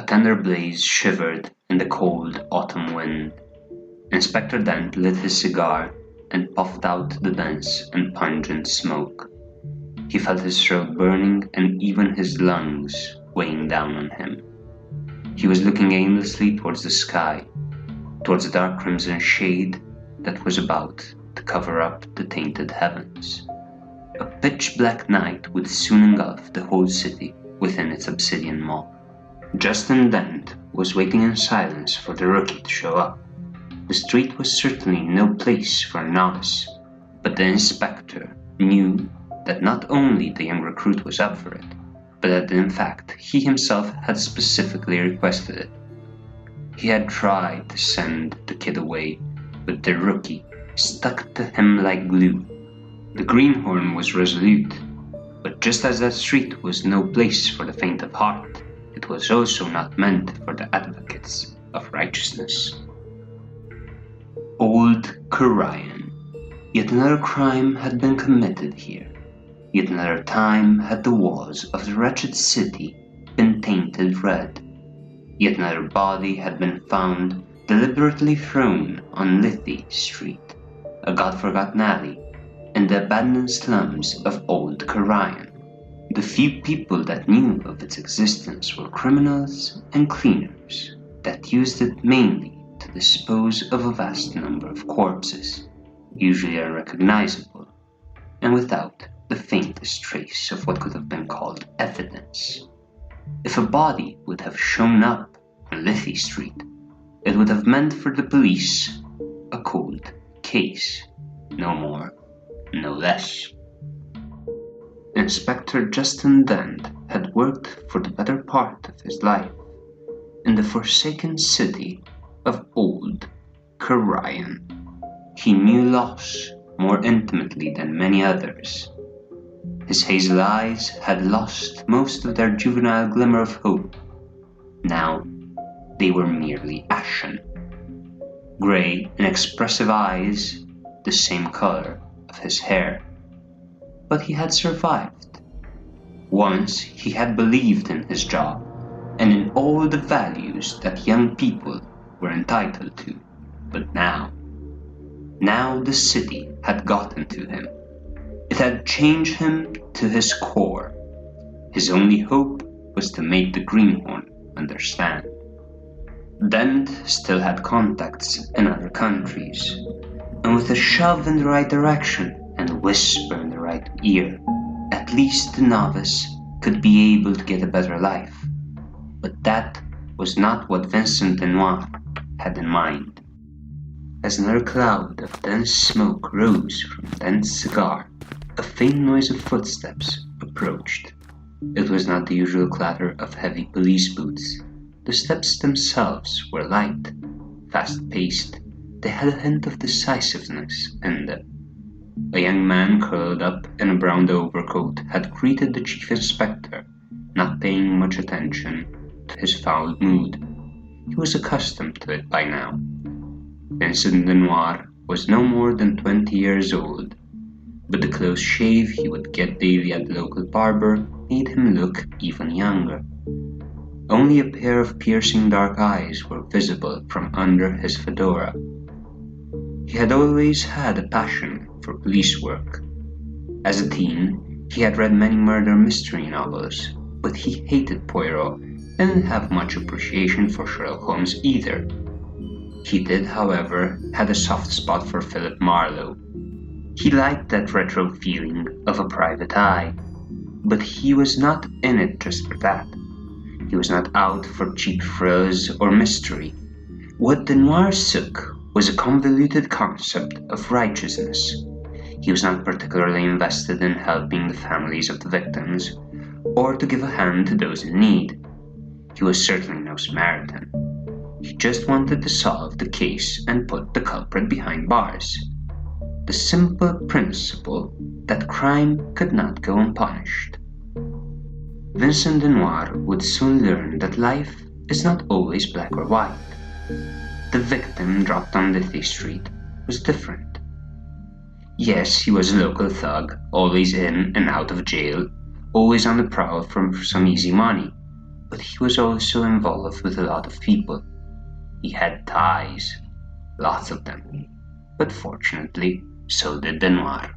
tender blaze shivered in the cold autumn wind. Inspector Dent lit his cigar and puffed out the dense and pungent smoke. He felt his throat burning and even his lungs weighing down on him. He was looking aimlessly towards the sky, towards the dark crimson shade that was about to cover up the tainted heavens. A pitch-black night would soon engulf the whole city within its obsidian maw. Justin Dent was waiting in silence for the rookie to show up. The street was certainly no place for a novice, but the inspector knew that not only the young recruit was up for it, but that in fact he himself had specifically requested it. He had tried to send the kid away, but the rookie stuck to him like glue. The greenhorn was resolute, but just as that street was no place for the faint of heart, it was also not meant for the advocates of righteousness. Old Corian. Yet another crime had been committed here. Yet another time had the walls of the wretched city been tainted red. Yet another body had been found deliberately thrown on Lithy Street, a God-forgotten alley in the abandoned slums of Old Corian. The few people that knew of its existence were criminals and cleaners that used it mainly to dispose of a vast number of corpses, usually unrecognizable, and without the faintest trace of what could have been called evidence. If a body would have shown up on Lithy Street, it would have meant for the police a cold case, no more, no less. Inspector Justin Dent had worked for the better part of his life in the forsaken city of Old Corian. He knew loss more intimately than many others. His hazel eyes had lost most of their juvenile glimmer of hope. Now they were merely ashen. Grey, inexpressive eyes, the same color of his hair. But he had survived. Once he had believed in his job and in all the values that young people were entitled to. But now the city had gotten to him. It had changed him to his core. His only hope was to make the greenhorn understand. Dent still had contacts in other countries, and with a shove in the right direction and a whisper in the right ear, at least the novice could be able to get a better life. But that was not what Vincent DeNoir had in mind. As another cloud of dense smoke rose from Dent's cigar, a faint noise of footsteps approached. It was not the usual clatter of heavy police boots. The steps themselves were light, fast-paced. They had a hint of decisiveness in them. A young man curled up in a brown overcoat had greeted the chief inspector, not paying much attention to his foul mood. He was accustomed to it by now. Vincent DeNoir was no more than 20 years old, but the close shave he would get daily at the local barber made him look even younger. Only a pair of piercing dark eyes were visible from under his fedora. He had always had a passion for police work. As a teen, he had read many murder mystery novels, but he hated Poirot and didn't have much appreciation for Sherlock Holmes either. He did, however, have a soft spot for Philip Marlowe. He liked that retro feeling of a private eye, but he was not in it just for that. He was not out for cheap thrills or mystery. What DeNoir took was a convoluted concept of righteousness. He was not particularly invested in helping the families of the victims, or to give a hand to those in need. He was certainly no Samaritan. He just wanted to solve the case and put the culprit behind bars. The simple principle that crime could not go unpunished. Vincent DeNoir would soon learn that life is not always black or white. The victim dropped on Lithy Street was different. Yes, he was a local thug, always in and out of jail, always on the prowl for some easy money, but he was also involved with a lot of people. He had ties, lots of them. But fortunately, so did DeNoir.